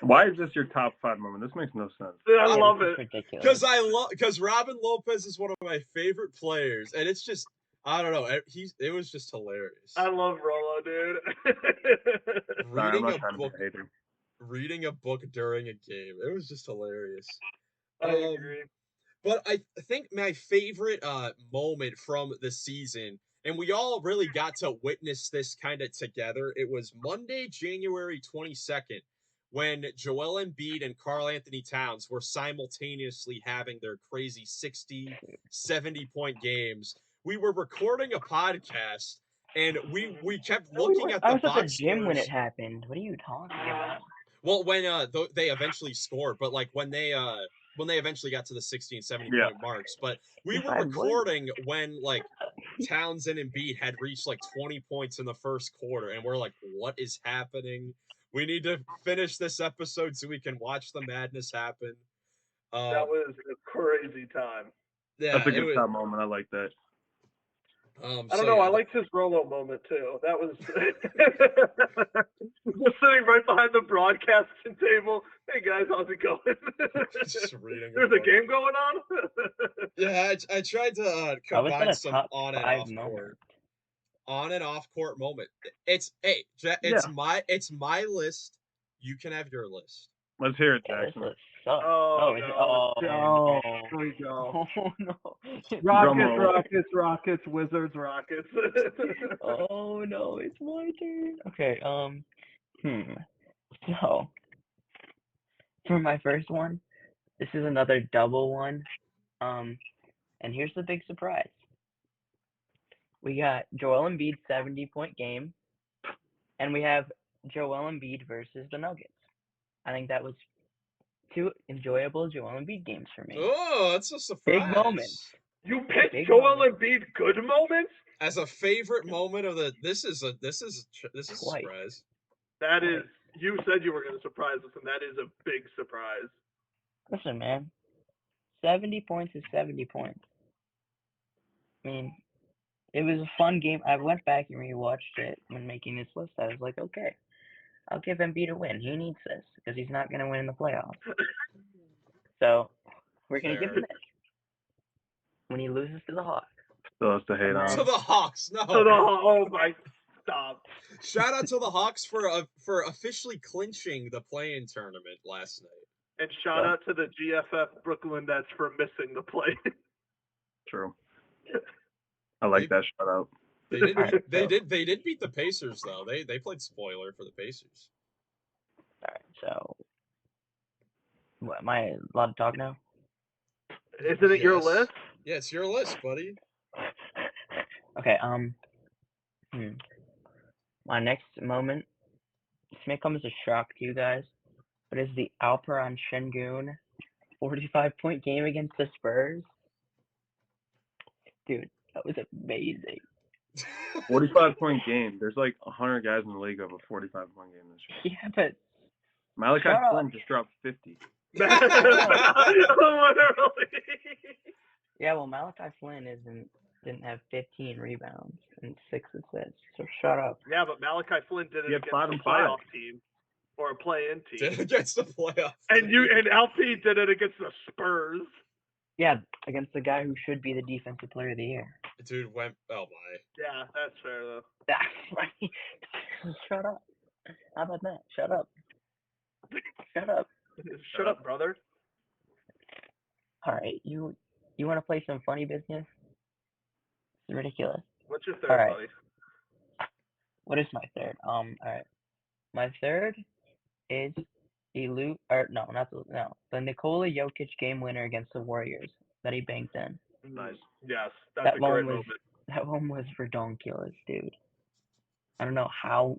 Why is this your top 5 moment? This makes no sense. I Yeah, love this is it. ridiculous. Because Robin Lopez is one of my favorite players, and it's just I don't know. It was just hilarious. I love Rolo, dude. Sorry, I'm Reading not a trying to book, be a hater. reading a book during a game. It was just hilarious. I agree. But I think my favorite moment from the season, and we all really got to witness this kind of together. It was Monday, January 22nd, when Joel Embiid and Karl Anthony Towns were simultaneously having their crazy 60, 70-point games. We were recording a podcast, and we kept looking at I the was at the box gym when scores. it happened. What are you talking about? Well, when they eventually scored, but like when they eventually got to the 60 and 70 Yeah. point marks, but we If were I was- recording when like Towns and Embiid had reached like 20 points in the first quarter, and we're like, what is happening? We need to finish this episode so we can watch the madness happen. That was a crazy time. Yeah, That's a it good was. top moment. I like that. I don't know. I liked his Rolo moment too. That was just sitting right behind the broadcasting table. Hey guys, how's it going? Just reading. There's a game going on. Yeah, I tried to I was at combine a some top on and 5 off moment. court. On and off court moment. It's Yeah. my list. You can have your list. Let's hear it, Yeah, this Jackson. list sucks. Oh, is it? no. Oh, Here we go. oh no. Rockets, Wizards, Rockets. Oh no, it's my turn. Okay, so for my first one, this is another double one. And here's the big surprise. We got Joel Embiid 70-point game, and we have Joel Embiid versus the Nuggets. I think that was 2 enjoyable Joel Embiid games for me. Oh, that's a surprise. Big moment. You picked Big Joel moment. Embiid good moments? As a favorite moment of the this is a Twice. surprise. That is, you said you were going to surprise us, and that is a big surprise. Listen, man. 70 points is 70 points. I mean, it was a fun game. I went back and rewatched it when making this list. I was like, okay, I'll give Embiid a win. He needs this because he's not going to win in the playoffs. So we're going to give him this when he loses to the Hawks. Still has to hate And on then- To him. the Hawks, no. Oh my, stop. Shout out to the Hawks for officially clinching the play-in tournament last night. And shout out to the GFF Brooklyn Nets for missing the play. True. I like that shout out. They did beat the Pacers though. They played spoiler for the Pacers. All right, so what, am I allowed to talk now? Isn't it your Yes. list? Yeah, it's your list, buddy. Okay, my next moment, this may come as a shock to you guys, but is the Alperen Şengün 45-point game against the Spurs. Dude, that was amazing. 45-point game. There's like 100 guys in the league have a 45-point game this year. Yeah, but Malaki Shut up. Flynn just dropped 50. Literally. yeah, well, Malaki Flynn didn't have 15 rebounds and 6 assists. So shut up. Yeah, but Malachi Flynn did it He had against 5 a and playoff 5. team or a play-in team. Against the playoffs. And LP did it against the Spurs. Yeah, against the guy who should be the defensive player of the year. Dude went. Oh my. Yeah, that's fair though. Shut up. How about that? Shut up. Shut up. Shut up, brother. All right, you want to play some funny business? It's ridiculous. What's your third, All right. buddy? What is my third? All right. My third is the Nikola Jokic game winner against the Warriors that he banked in. Nice. Yes, that's That a one great was moment. that one was redonkulous, dude. I don't know how.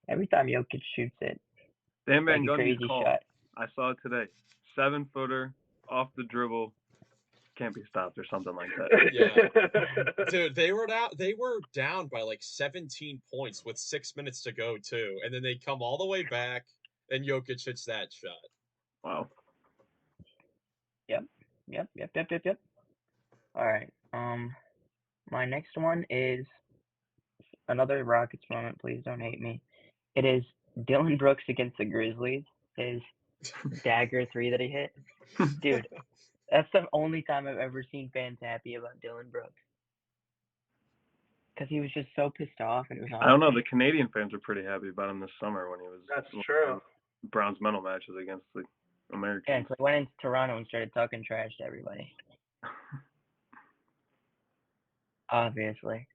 Every time Jokic shoots it, Dan Van like a Gundy's crazy call. shot. I saw it today. 7-footer off the dribble, can't be stopped or something like that. Yeah. Dude, they were down by like 17 points with 6 minutes to go too, and then they come all the way back, and Jokic hits that shot. Wow. Yep. All right. My next one is another Rockets moment. Please don't hate me. It is Dylan Brooks against the Grizzlies, his dagger 3 that he hit. Dude, that's the only time I've ever seen fans happy about Dylan Brooks. Because he was just so pissed off, and it was. I don't know. The Canadian fans were pretty happy about him this summer when he was. That's true. Browns medal matches against the Americans. Yeah, so I went into Toronto and started talking trash to everybody. Obviously.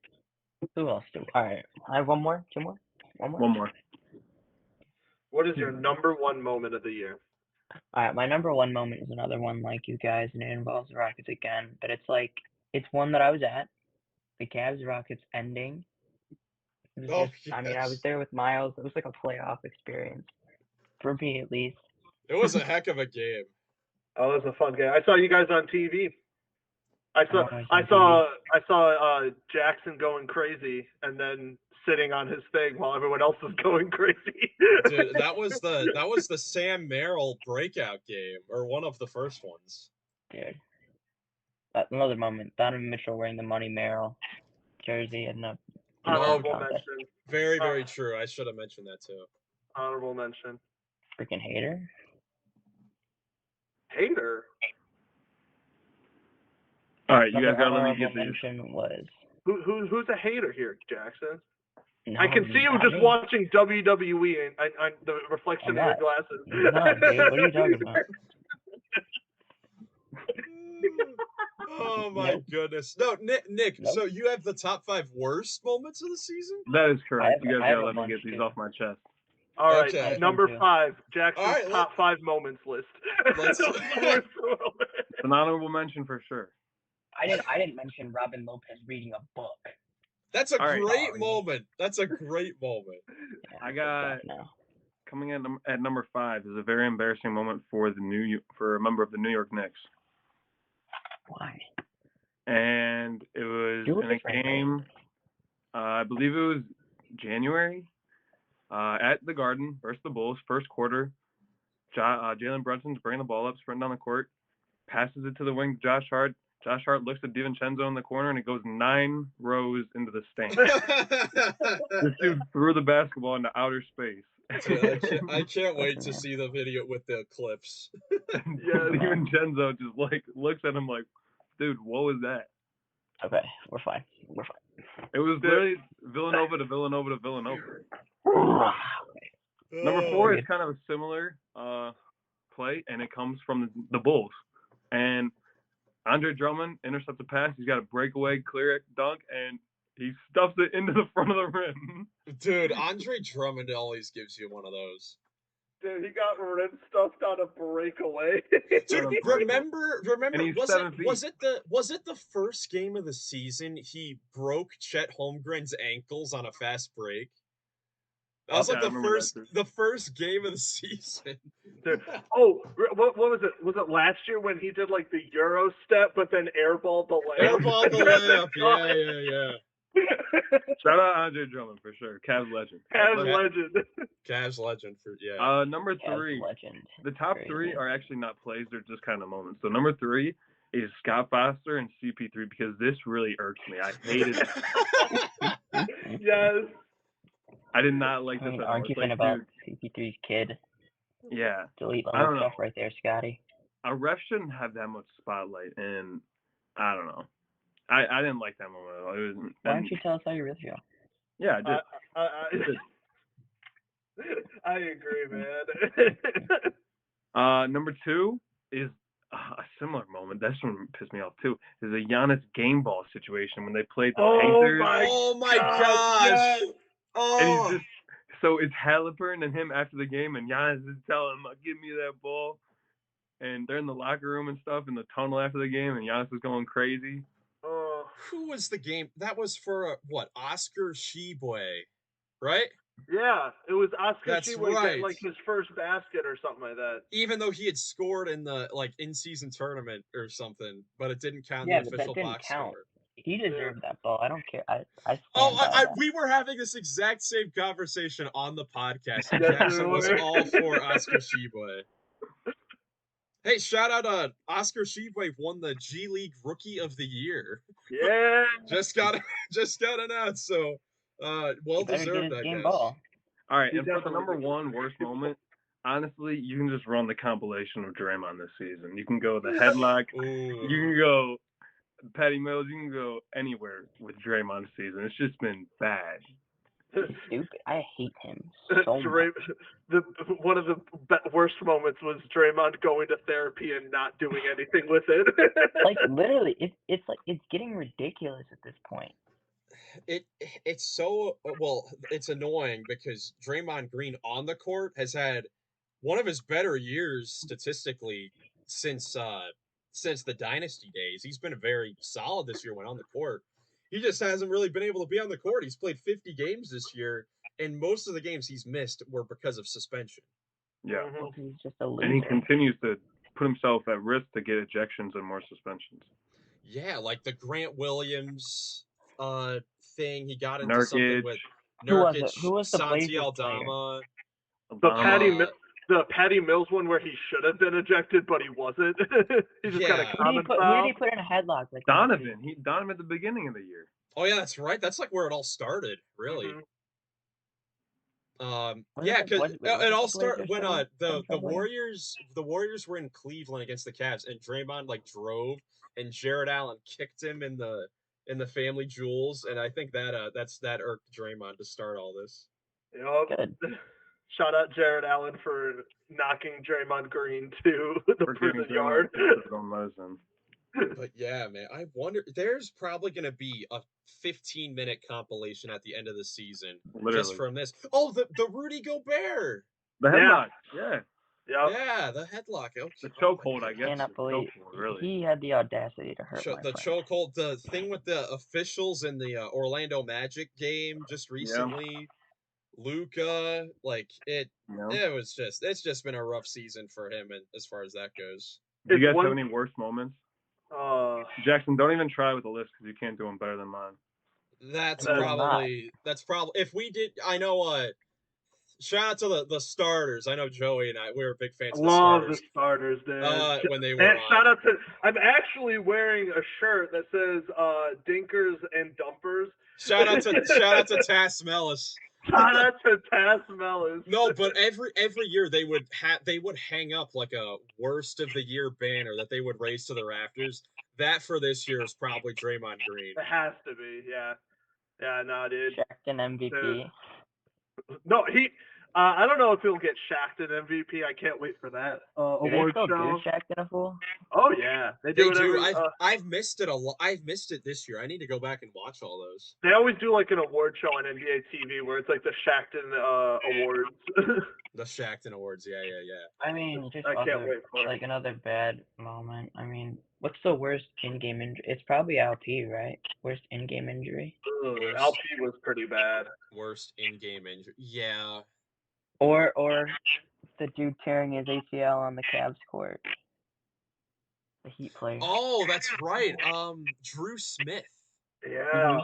Who else do? All right, I have one more, 2 more, one more. One more. What is your number one moment of the year? All right, my number one moment is another one like you guys, and it involves the Rockets again. But it's one that I was at. The Cavs Rockets ending. It was I mean, I was there with Miles. It was like a playoff experience for me, at least. It was a heck of a game. Oh, it was a fun game. I saw you guys on TV. I saw Jackson going crazy and then sitting on his thing while everyone else was going crazy. Dude, that was the Sam Merrill breakout game, or one of the first ones. Dude, another moment. Donovan Mitchell wearing the Money Merrill jersey and the honorable mention. Very, very true. I should have mentioned that too. Honorable mention. Freaking hater. Hater. All right, you guys gotta let me Honorable get these. mention was. Who's a hater here, Jackson? No, I can see you just watching WWE and the reflection in your glasses. No, dude, what are you talking about? Oh my goodness! No, Nick. Nope. So you have the top 5 worst moments of the season? That is correct. I You guys have gotta a let me bunch, get these too. off my chest. All right, Okay. number 5, Jackson's All right, top 5 moments list. Let's- An honorable mention for sure. I didn't mention Robin Lopez reading a book. That's a All right. great moment. That's a great moment. Yeah, I got now. coming at number 5 is a very embarrassing moment for a member of the New York Knicks. Why? And it was Julius in a game, I believe it was January, at the Garden versus the Bulls, first quarter. Jalen Brunson's bringing the ball up, sprinting down the court, passes it to the wing to Josh Hart. Josh Hart looks at DiVincenzo in the corner, and it goes 9 rows into the stand. This dude threw the basketball into outer space. Dude, I can't wait to see the video with the clips. Yeah, DiVincenzo just looks at him like, dude, what was that? Okay, we're fine. It was literally Villanova to Villanova to Villanova. Number 4 is kind of a similar play, and it comes from the Bulls. And Andre Drummond intercepts a pass. He's got a breakaway, clear dunk, and he stuffs it into the front of the rim. Dude, Andre Drummond always gives you one of those. Dude, he got rim stuffed on a breakaway. Dude, remember? Was it the first game of the season he broke Chet Holmgren's ankles on a fast break? That was like the first game of the season. Dude. Oh, what was it? Was it last year when he did like the Euro step, but then airballed the layup? Airballed the layup. Yeah. Shout out Andre Drummond for sure. Cavs legend. Cavs legend for yeah. Number 3. Legend. The top 3 are actually not plays; they're just kind of moments. So number 3 is Scott Foster and CP3 because this really irks me. I hated it. Yes. I did not like this. Arguing about CP3's kid. Yeah. Delete I don't know. stuff right there, Scotty. A ref shouldn't have that much spotlight, and I don't know. I didn't like that moment at all. Why don't you tell us how you really feel? Yeah, I did. I agree, man. Number 2 is a similar moment. That's one pissed me off too. Is a Giannis game ball situation when they played the Pacers. Oh my gosh! Yes. Oh. And he's so it's Halliburton and him after the game, and Giannis is telling him, "Give me that ball." And they're in the locker room and stuff in the tunnel after the game, and Giannis is going crazy. Who was the game? That was for Oscar Tshiebwe, right? Yeah, it was Oscar That's Tshiebwe right. getting like his first basket or something like that. Even though he had scored in the in-season tournament or something, but it didn't count Yeah, the but official that didn't box count. score. He deserved that ball. I don't care. We were having this exact same conversation on the podcast. And Yes, Jackson we was were. all for Oscar Tshiebwe. Hey, shout out Oscar Tshiebwe won the G League Rookie of the Year. Yeah. Just got announced, so well deserved, I guess. Ball. All right, He and for the definitely number thinks one it's worst moment, honestly, you can just run the compilation of Draymond this season. You can go the headlock. You Ooh. can go Patty Mills. You can go anywhere with Draymond this season. It's just been bad. He's stupid. I hate him so Dray- much. One of the worst moments was Draymond going to therapy and not doing anything with it. Like literally, it's like it's getting ridiculous at this point. It's so well, it's annoying because Draymond Green on the court has had one of his better years statistically since the dynasty days. He's been very solid this year when on the court. He just hasn't really been able to be on the court. He's played 50 games this year, and most of the games he's missed were because of suspension. Yeah. Mhm. He's just a loser. And he continues to put himself at risk to get ejections and more suspensions. Yeah, like the Grant Williams thing. He got into Nurkic. something with Who was Nurkic, it? Who was the Santi Blazers Aldama. The Patty Mills one where he should have been ejected, but he wasn't. He just got a Yeah. common Who foul. did he put in a headlock? Like Donovan. He Donovan at the beginning of the year. Oh yeah, that's right. That's like where it all started, really. Mhm. Yeah, because it all started when the the Warriors were in Cleveland against the Cavs, and Draymond like drove, and Jared Allen kicked him in the family jewels, and I think that irked Draymond to start all this. Yep. Good. Shout out Jared Allen for knocking Draymond Green to the prison yard. But yeah, man, I wonder. There's probably gonna be a 15-minute compilation at the end of the season just from this. Oh, the Rudy Gobert. The headlock. Yeah. Yeah, the headlock. Okay. The chokehold, I guess. Cannot believe really. he had the audacity to hurt my The friend. chokehold, the thing with the officials in the Orlando Magic game just recently. Luka, like it it's just been a rough season for him, and as far as that goes. Do you guys have any worst moments? Jackson, don't even try with the list because you can't do them better than mine. That's probably if we did. I know. Shout out to the starters. I know Joey and we were big fans. Love of the starters, dude. When they were and on. Shout out to. I'm actually wearing a shirt that says "Dinkers and Dumpers." Shout out to Taz Mellis. Shout out to Taz Mellis. No, but every year they would hang up like a worst of the year banner that they would raise to the rafters. That for this year is probably Draymond Green. It has to be, yeah. Yeah, no, dude. Shaqtin' MVP. Dude. No, he. I don't know if he'll get Shaqtin' MVP. I can't wait for that award show. Do Shaqtin' a fool? Oh yeah, they do. I've missed it a lot. I've missed it this year. I need to go back and watch all those. They always do like an award show on NBA TV where it's like the Shaqtin' Awards. The Shaqtin' Awards, yeah. I mean, just I can't wait for it. Like another bad moment. I mean, what's the worst in-game injury? It's probably LP, right? Worst in-game injury. LP was pretty bad. Worst in-game injury, yeah. Or the dude tearing his ACL on the Cavs court. The Heat player. Oh, that's right. Drew Smith. Yeah. Mm-hmm.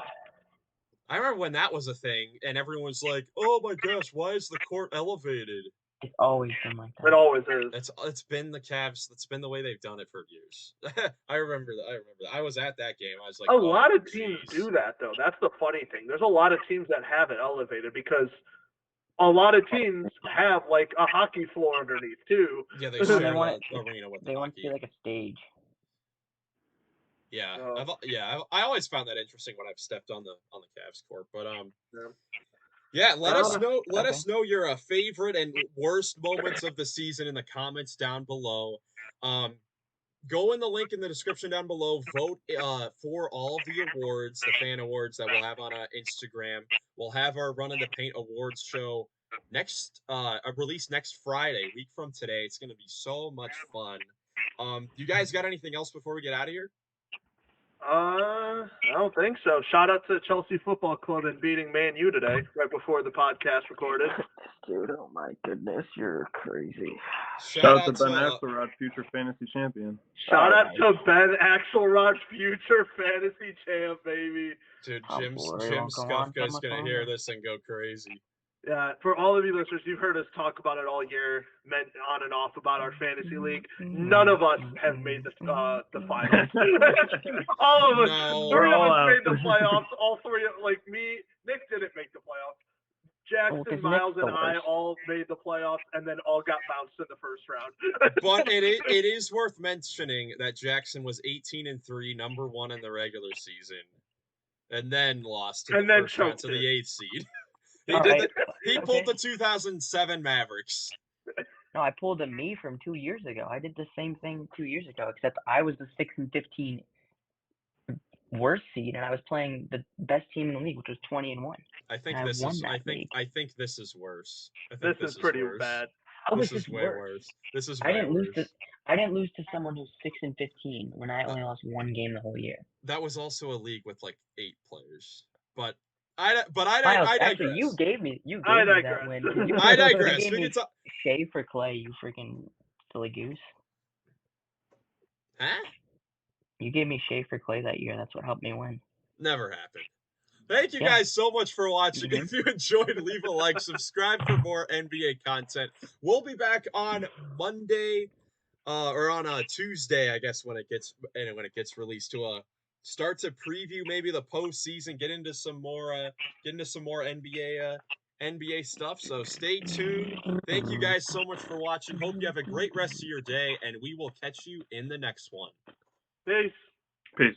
I remember when that was a thing, and everyone was like, "Oh my gosh, why is the court elevated?" It's always been like that. It always is. It's been the Cavs. That's been the way they've done it for years. I remember that. I was at that game. I was like, a lot of teams do that though. That's the funny thing. There's a lot of teams that have it elevated because a lot of teams have like a hockey floor underneath too. Yeah, they share the arena with the hockey. They want to be like a stage. Yeah, I always found that interesting when I've stepped on the Cavs court. But yeah, let us know your favorite and worst moments of the season in the comments down below. Go in the link in the description down below. Vote for all of the awards, the fan awards that we'll have on Instagram. We'll have our Run in the Paint awards show released next Friday, week from today. It's going to be so much fun. You guys got anything else before we get out of here? I don't think so. Shout out to Chelsea Football Club and beating Man U today, right before the podcast recorded. Dude, oh my goodness, you're crazy. Shout out to Ben Axelrod, future fantasy champion. Shout out to Ben Axelrod, future fantasy champ, baby. Dude, Jim Skufka is going to hear this and go crazy. Yeah, for all of you listeners, you've heard us talk about it all year, on and off about our fantasy league. None of us have made the finals. All of us, No. three of us made the playoffs. All three, like me, Nick didn't make the playoffs. Jackson, 'cause Miles, Nick's and the I worst. all made the playoffs, and then all got bounced in the first round. But it is worth mentioning that Jackson was 18-3, number 1 in the regular season, and then lost to the And then first round choked to the it. 8th seed. Alright, He okay. pulled the 2007 Mavericks. No, I pulled a me from 2 years ago. I did the same thing 2 years ago, except I was the 6-15 worst seed, and I was playing the best team in the league, which was 20-1. I think And I this won is. that league. I think this is worse. I This think is pretty worse. bad. How This is this is way worse. This is I way didn't lose worse. to I didn't lose to someone who's 6-15 when I only lost one game the whole year. That was also a league with like 8 players. But Miles, I digress. actually, you gave me I that digress. win. 'Cause you, I you digress. gave We me can talk. Shea for Clay, you freaking silly goose. Huh? You gave me Shea for Clay that year. That's what helped me win. Never happened. Thank you Yeah. guys so much for watching. Mhm. If you enjoyed, leave a like, subscribe for more NBA content. We'll be back on Monday, or on a Tuesday, I guess, when it gets released, to start to preview maybe the postseason, get into some more NBA stuff. So stay tuned. Thank you guys so much for watching. Hope you have a great rest of your day, and we will catch you in the next one. Peace. Peace.